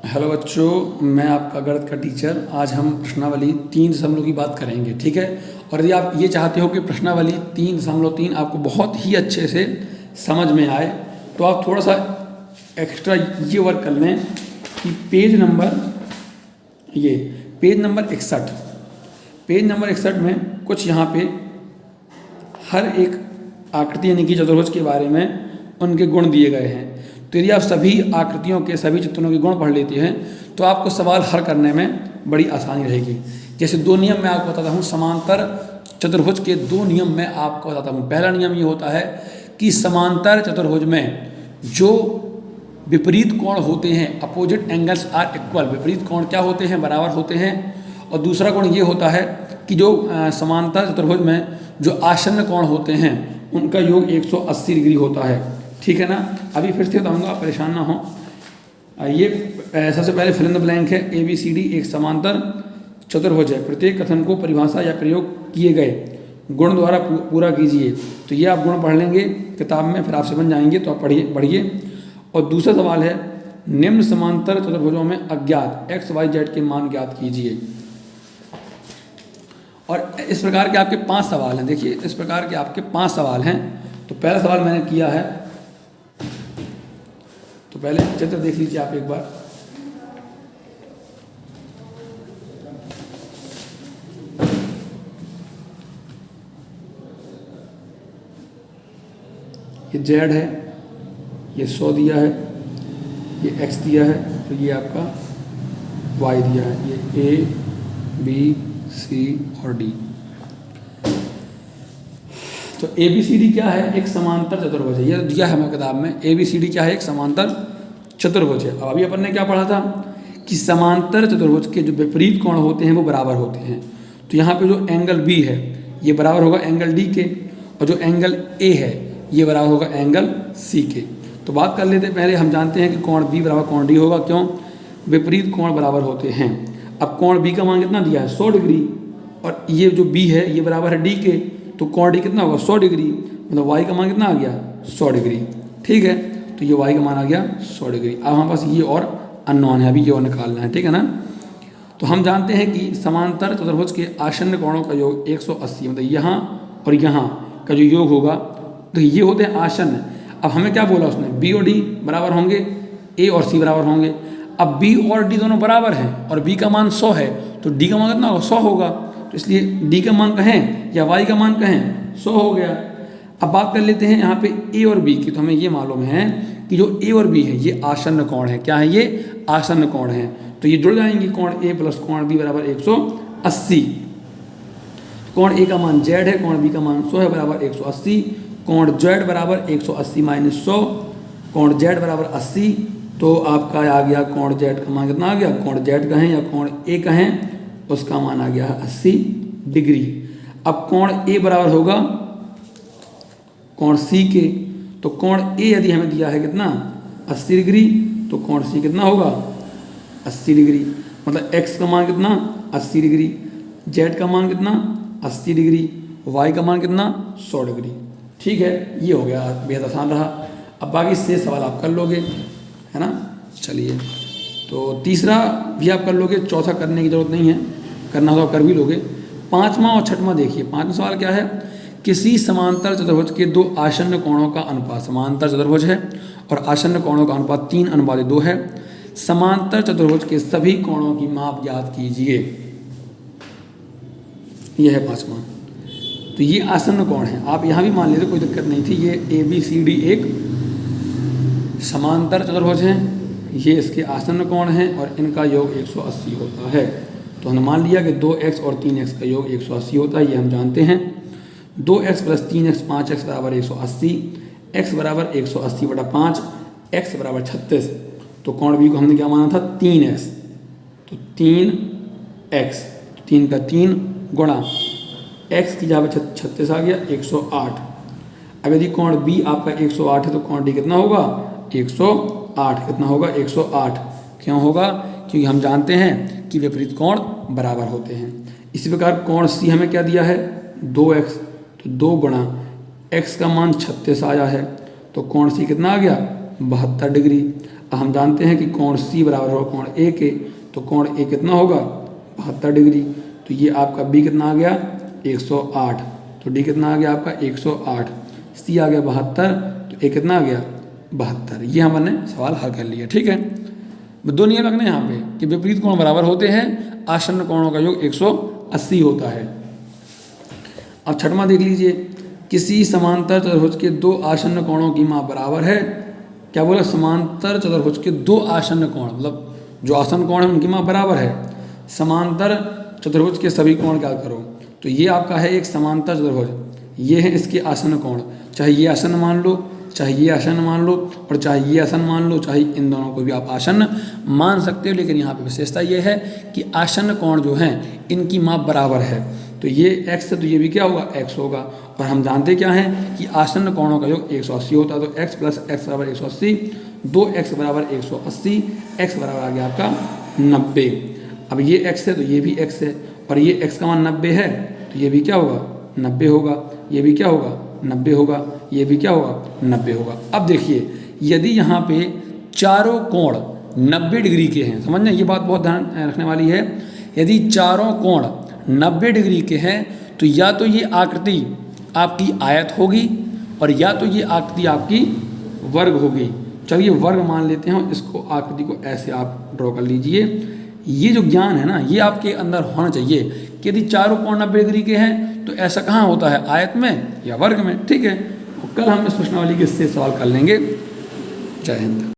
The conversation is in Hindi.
हेलो बच्चों, मैं आपका गणित का टीचर। आज हम प्रश्नावली 3 दशमलव की बात करेंगे, ठीक है। और यदि आप ये चाहते हो कि प्रश्नावली 3.3 आपको बहुत ही अच्छे से समझ में आए तो आप थोड़ा सा एक्स्ट्रा ये वर्क कर लें कि पेज नंबर 61 में कुछ यहाँ पे हर एक आकृति यानी कि चतुर्भुज के बारे में उनके गुण दिए गए हैं। तो यदि आप सभी आकृतियों के सभी चित्रों के गुण पढ़ लेते हैं तो आपको सवाल हल करने में बड़ी आसानी रहेगी। जैसे 2 नियम मैं आपको बताता हूँ, समांतर चतुर्भुज के 2 नियम मैं आपको बताता हूँ। पहला नियम ये होता है कि समांतर चतुर्भुज में जो विपरीत कोण होते हैं, अपोजिट एंगल्स आर इक्वल, विपरीत कोण क्या होते हैं, बराबर होते हैं। और दूसरा गुण ये होता है कि जो समांतर चतुर्भुज में जो आसन्न कोण होते हैं उनका योग 180 डिग्री होता है, ठीक है ना। अभी फिर से बताऊंगा, आप परेशान ना हो। ये सबसे पहले फिल इन द ब्लैंक है। ABCD एक समांतर चतुर्भुज है। प्रत्येक कथन को परिभाषा या प्रयोग किए गए गुण द्वारा पूरा कीजिए। तो ये आप गुण पढ़ लेंगे किताब में, फिर आपसे बन जाएंगे, तो आप पढ़िए। और दूसरा सवाल है, निम्न समांतर चतुर्भुजों में अज्ञात XYZ के मान ज्ञात कीजिए। और इस प्रकार के आपके 5 सवाल हैं। देखिए, इस प्रकार के आपके 5 सवाल हैं। तो पहला सवाल मैंने किया है, तो पहले चित्र देख लीजिए आप एक बार। ये Z है, ये 100 दिया है, ये X दिया है, तो ये आपका Y दिया है। ये A, B, C और D। तो ABCD क्या है? एक समांतर चतुर्भुज है। ये दिया है हमें किताब में। ABCD क्या है? एक समांतर चतुर्भुज है। अब अभी अपन ने क्या पढ़ा था कि समांतर चतुर्भुज के जो विपरीत कोण होते हैं वो बराबर होते हैं। तो यहाँ पे जो एंगल B है ये बराबर होगा एंगल D के, और जो एंगल A है ये बराबर होगा एंगल C के। तो बात कर लेते हैं, पहले हम जानते हैं कि कोण B बराबर कोण D होगा। क्यों? विपरीत कोण बराबर होते हैं। अब कोण B का मान कितना दिया है? 100 डिग्री, और ये जो B है ये बराबर है D के, तो कोण D कितना होगा? 100 डिग्री। मतलब Y का मान कितना आ गया? 100 डिग्री, ठीक है। तो ये Y का मान आ गया 100 डिग्री। अब हमारे पास ये और अननोन है, अभी ये और निकालना है, ठीक है ना। तो हम जानते हैं कि समांतर चतुर्भुज के आसन्न कोणों का योग 180, मतलब यहाँ और यहाँ का जो योग होगा, तो ये होते हैं आसन्न। अब हमें क्या बोला उसने? B और D बराबर होंगे, A और C बराबर होंगे। अब B और D दोनों बराबर हैं और B का मान 100 है, तो D का मान कितना होगा? 100 होगा। तो इसलिए D का मान कहें या Y का मान कहें, 100 हो गया। अब बात कर लेते हैं यहाँ पे A और B की। तो हमें ये मालूम है कि जो A और B है ये आसन्न कोण है। क्या है? ये आसन्न कोण है। तो ये जुड़ जाएंगे, कोण A प्लस कोण B बराबर 180। कोण A का मान Z है, कोण B का मान 100 है, बराबर 180। कोण Z बराबर 180 माइनस 100, कोण Z बराबर 80। तो आपका आ गया कोण Z का मान कितना आ गया? कोण Z कहें या कोण A कहें, उसका मान आ गया है 80 डिग्री। अब कोण A बराबर होगा कोण C के। तो कोण A यदि हमें दिया है कितना? 80 डिग्री, तो कोण C कितना होगा? 80 डिग्री। मतलब X का मान कितना? 80 डिग्री। Z का मान कितना? 80 डिग्री। Y का मान कितना? 100 डिग्री। ठीक है, ये हो गया, बेहद आसान रहा। अब बाकी से सवाल आप कर लोगे, है ना। चलिए, तो तीसरा भी आप कर लोगे, चौथा करने की जरूरत नहीं है, करना हो तो आप कर भी लोगे। 5वां और 6वां देखिए। 5वां सवाल क्या है? किसी समांतर चतुर्भुज के 2 आसन्न कोणों का अनुपात, समांतर चतुर्भुज है और आसन्न कोणों का अनुपात 3:2 है। समांतर चतुर्भुज के सभी कोणों की माप ज्ञात कीजिए। यह है 5वां। तो ये आसन्न कोण है, आप यहाँ भी मान लेते, कोई दिक्कत नहीं थी। ये ABCD एक समांतर चतुर्भुज है, ये इसके आसन्न कोण हैं और इनका योग 180 होता है। तो हमने मान लिया कि 2x और 3x का योग 180 होता है, ये हम जानते हैं। 2x प्लस 3x 5x बराबर 180, x बराबर 180 बटा 5, x बराबर 36। तो कोण B को हमने क्या माना था? 3x। तो 3x, 3 का 3 गुणा x की जगह 36 आ गया 108। अब यदि कोण B आपका 108 है तो कोण D कितना होगा? 108। कितना होगा? 108। क्यों होगा? क्योंकि हम जानते हैं कि विपरीत कोण बराबर होते हैं। इसी प्रकार कोण C हमें क्या दिया है? 2x। तो 2 गुणा x का मान 36 आया है, तो कोण C कितना आ गया? 72 डिग्री। अब हम जानते हैं कि कोण सी बराबर होगा कोण ए के, तो कोण ए कितना होगा 72 डिग्री। तो ये आपका बी कितना आ गया 108, तो डी कितना आ गया आपका 108, सी आ गया 72, तो ए कितना आ गया 72। ये हमने सवाल हल कर लिया। ठीक है, दो नियम रखने यहाँ पे कि विपरीत कोण बराबर होते हैं, आसन्न कोणों का योग 180 होता है। अब छठवां देख लीजिए, किसी समांतर चतुर्भुज के दो आसन्न कोणों की माप बराबर है। क्या बोला, समांतर चतुर्भुज के दो आसन्न कोण, मतलब जो आसन्न कोण है उनकी माप बराबर है। समांतर चतुर्भुज के सभी कोण क्या करो, तो ये आपका है एक समांतर चतुर्भुज, ये है इसके आसन्न कोण, चाहे ये आसन्न मान लो, चाहे ये आसन्न मान लो, और चाहे ये आसन्न मान लो, चाहे इन दोनों को भी आप आसन्न मान सकते हो। लेकिन यहाँ पे विशेषता ये है कि आसन्न कोण जो हैं इनकी माप बराबर है। तो ये x है तो ये भी क्या होगा x होगा। और हम जानते क्या हैं कि आसन्न कोणों का योग 180 होता है। तो x प्लस x बराबर 180, 2x बराबर 180, x बराबर आ गया आपका 90। अब ये x है तो ये भी x है, और ये x का मान 90 है, तो ये भी क्या होगा 90 होगा, ये भी क्या होगा 90 होगा, ये भी क्या होगा 90 होगा। अब देखिए, यदि यहाँ पे चारों कोण 90 डिग्री के हैं, समझना ये बात बहुत ध्यान रखने वाली है, यदि चारों कोण 90 डिग्री के हैं तो या तो ये आकृति आपकी आयत होगी, और या तो ये आकृति आपकी वर्ग होगी। चलिए वर्ग मान लेते हैं, इसको आकृति को ऐसे आप ड्रॉ कर लीजिए। ये जो ज्ञान है ना, ये आपके अंदर होना चाहिए कि यदि चारों कोण 90 डिग्री के हैं तो ऐसा कहाँ होता है, आयत में या वर्ग में। ठीक है, कल हम इस प्रश्नावली के इससे सवाल कर लेंगे। जय हिंद।